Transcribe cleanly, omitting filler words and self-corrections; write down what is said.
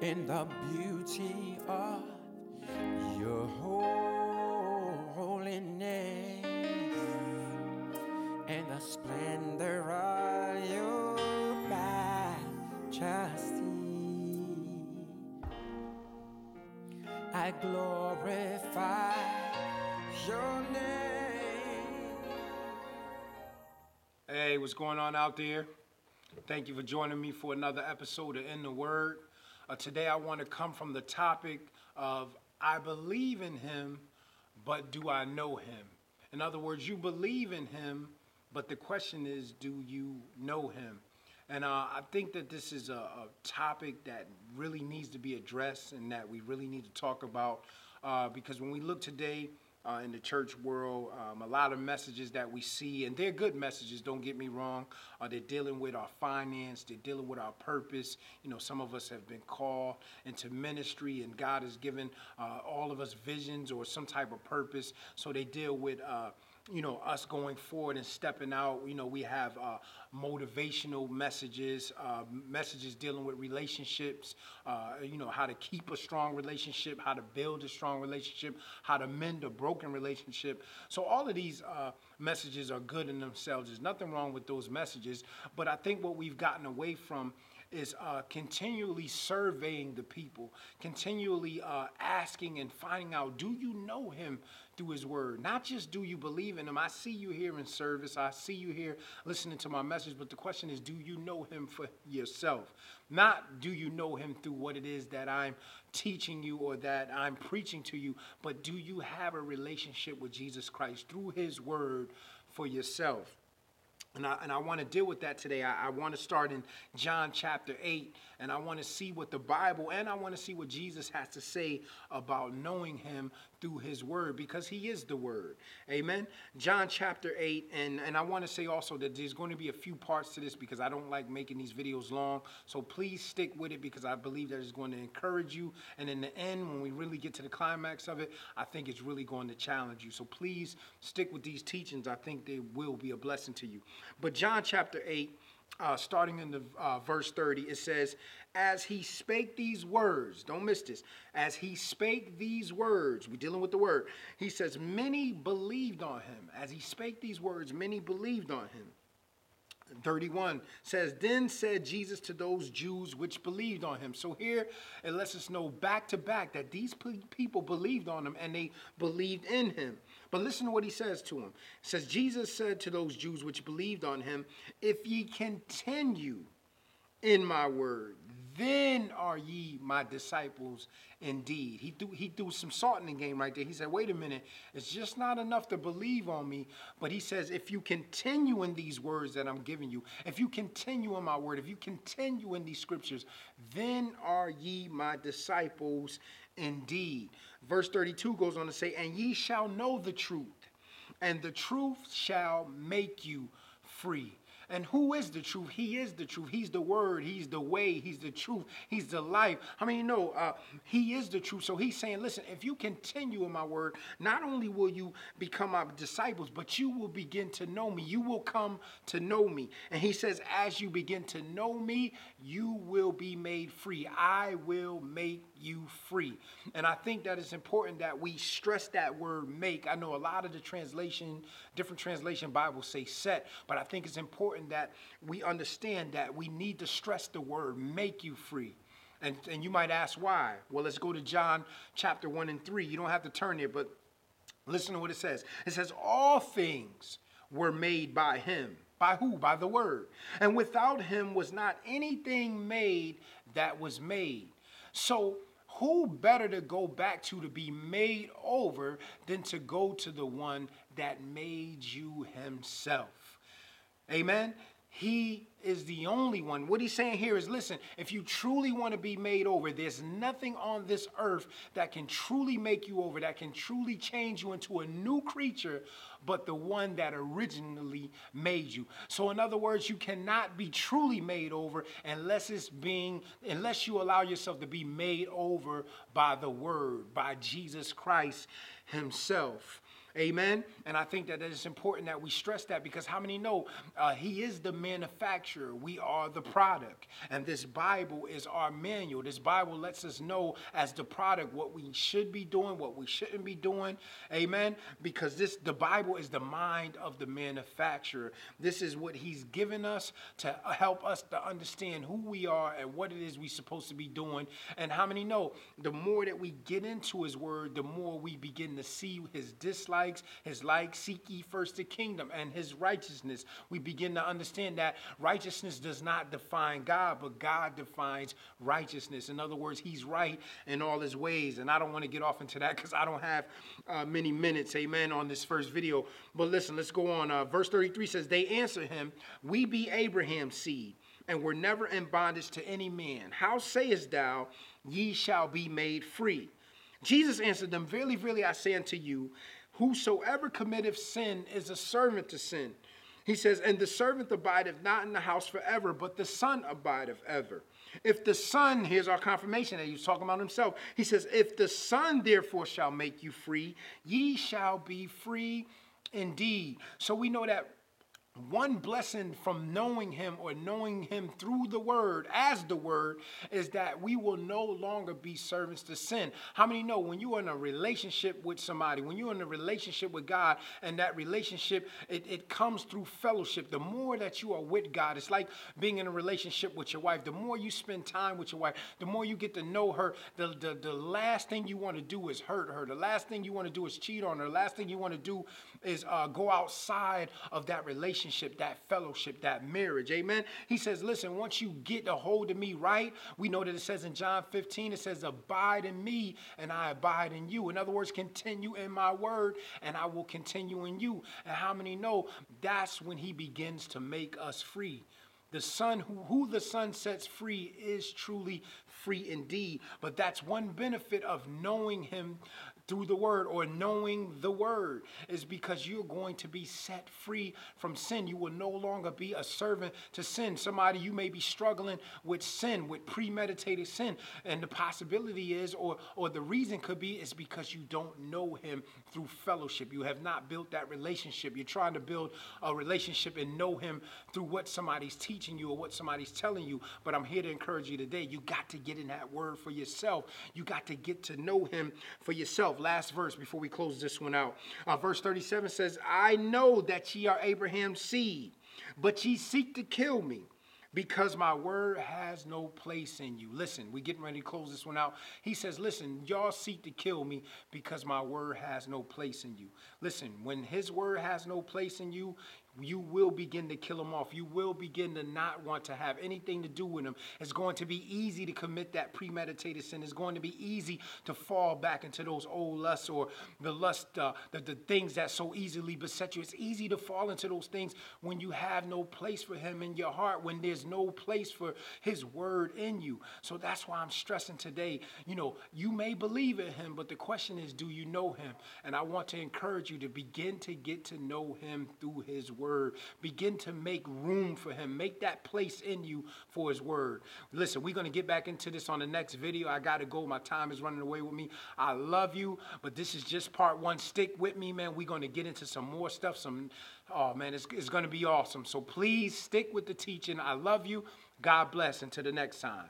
in the beauty of your holiness and the splendor of your majesty. I glorify your name. Hey, what's going on out there? Thank you for joining me for another episode of In the Word. Today I want to come from the topic of I believe in him, but do I know him? In other words, you believe in him, but the question is, do you know him? And I think that this is a topic that really needs to be addressed and that we really need to talk about because when we look today in the church world, a lot of messages that we see, and they're good messages, don't get me wrong. They're dealing with our finance, they're dealing with our purpose. You know, some of us have been called into ministry and God has given all of us visions or some type of purpose. So they deal with us going forward and stepping out. You know, we have motivational messages, messages dealing with relationships, how to keep a strong relationship, how to build a strong relationship, how to mend a broken relationship. So all of these messages are good in themselves. There's nothing wrong with those messages. But I think what we've gotten away from is continually surveying the people, continually asking and finding out, do you know him through his word? Not just do you believe in him. I see you here in service. I see you here listening to my message. But the question is, do you know him for yourself? Not do you know him through what it is that I'm teaching you or that I'm preaching to you, but do you have a relationship with Jesus Christ through his word for yourself? And I want to deal with that today. I want to start in John chapter 8, and I want to see what the Bible and I want to see what Jesus has to say about knowing him through his word, because he is the word. Amen. John chapter 8, and I want to say also that there's going to be a few parts to this because I don't like making these videos long. So please stick with it because I believe that it's going to encourage you. And in the end, when we really get to the climax of it, I think it's really going to challenge you. So please stick with these teachings. I think they will be a blessing to you. But John chapter 8, starting in the verse 30, it says, as he spake these words, don't miss this, as he spake these words, we're dealing with the word, he says, many believed on him. As he spake these words, many believed on him. 31 says, then said Jesus to those Jews which believed on him. So here it lets us know back to back that these people believed on him and they believed in him. But listen to what he says to him. It says, Jesus said to those Jews which believed on him, if ye continue in my word, then are ye my disciples indeed. He threw some salt in the game right there. He said, wait a minute, it's just not enough to believe on me. But he says, if you continue in these words that I'm giving you, if you continue in my word, if you continue in these scriptures, then are ye my disciples indeed. Verse 32 goes on to say, and ye shall know the truth, and the truth shall make you free. And who is the truth? He is the truth. He's the word. He's the way. He's the truth. He's the life. I mean, he is the truth. So he's saying, listen, if you continue in my word, not only will you become my disciples, but you will begin to know me. You will come to know me. And he says, as you begin to know me, you will be made free. I will make you free. And I think that it's important that we stress that word make. I know a lot of the different translation Bibles say set, but I think it's important that we understand that we need to stress the word make you free. And you might ask why. Well, let's go to John chapter 1 and 3. You don't have to turn there, but listen to what it says. It says, all things were made by him. By who? By the word. And without him was not anything made that was made. So who better to go back to be made over than to go to the one that made you himself? Amen. He is the only one. What he's saying here is, listen, if you truly want to be made over, there's nothing on this earth that can truly make you over, that can truly change you into a new creature, but the one that originally made you. So in other words, you cannot be truly made over unless you allow yourself to be made over by the word, by Jesus Christ himself. Amen. And I think that it is important that we stress that, because how many know he is the manufacturer? We are the product. And this Bible is our manual. This Bible lets us know as the product what we should be doing, what we shouldn't be doing. Amen. Because the Bible is the mind of the manufacturer. This is what he's given us to help us to understand who we are and what it is we're supposed to be doing. And how many know the more that we get into his word, the more we begin to see his dislikes, his likes. Seek ye first the kingdom and his righteousness. We begin to understand that righteousness does not define God, but God defines righteousness. In other words, he's right in all his ways. And I don't want to get off into that because I don't have many minutes, amen, on this first video. But listen, let's go on. Verse 33 says, they answer him, we be Abraham's seed, and were never in bondage to any man. How sayest thou, ye shall be made free? Jesus answered them, verily, verily, I say unto you, whosoever committeth sin is a servant to sin. He says, and the servant abideth not in the house forever, but the Son abideth ever. If the Son, here's our confirmation that he was talking about himself. He says, if the Son therefore shall make you free, ye shall be free indeed. So we know that one blessing from knowing him, or knowing him through the word, as the word, is that we will no longer be servants to sin. How many know when you are in a relationship with somebody, when you're in a relationship with God, and that relationship, it comes through fellowship. The more that you are with God, it's like being in a relationship with your wife. The more you spend time with your wife, the more you get to know her, the last thing you want to do is hurt her. The last thing you want to do is cheat on her. The last thing you want to do is go outside of that relationship, that fellowship, that marriage. Amen. He says, listen, once you get a hold of me right, we know that it says in John 15, it says, abide in me and I abide in you. In other words, continue in my word and I will continue in you. And how many know that's when he begins to make us free? The Son, who the Son sets free is truly free indeed. But that's one benefit of knowing him through the word, or knowing the word, is because you're going to be set free from sin. You will no longer be a servant to sin. Somebody, you may be struggling with sin, with premeditated sin. And the possibility is, or the reason could be, is because you don't know him through fellowship. You have not built that relationship. You're trying to build a relationship and know him through what somebody's teaching you or what somebody's telling you. But I'm here to encourage you today. You got to get in that word for yourself. You got to get to know him for yourself. Last verse before we close this one out. Verse 37 says, I know that ye are Abraham's seed, but ye seek to kill me, because my word has no place in you. Listen, we're getting ready to close this one out. He says, listen, y'all seek to kill me because my word has no place in you. Listen, when his word has no place in you, you will begin to kill him off. You will begin to not want to have anything to do with him. It's going to be easy to commit that premeditated sin. It's going to be easy to fall back into those old lusts, or the lust, the things that so easily beset you. It's easy to fall into those things when you have no place for him in your heart, when there's no place for his word in you. So that's why I'm stressing today, you may believe in him, but the question is, do you know him? And I want to encourage you to begin to get to know him through his word. Begin to make room for him. Make that place in you for his word. Listen, we're going to get back into this on the next video. I got to go. My time is running away with me. I love you, but this is just part one. Stick with me, man. We're going to get into some more stuff. Oh, man, it's going to be awesome. So please stick with the teaching. I love you. God bless. Until the next time.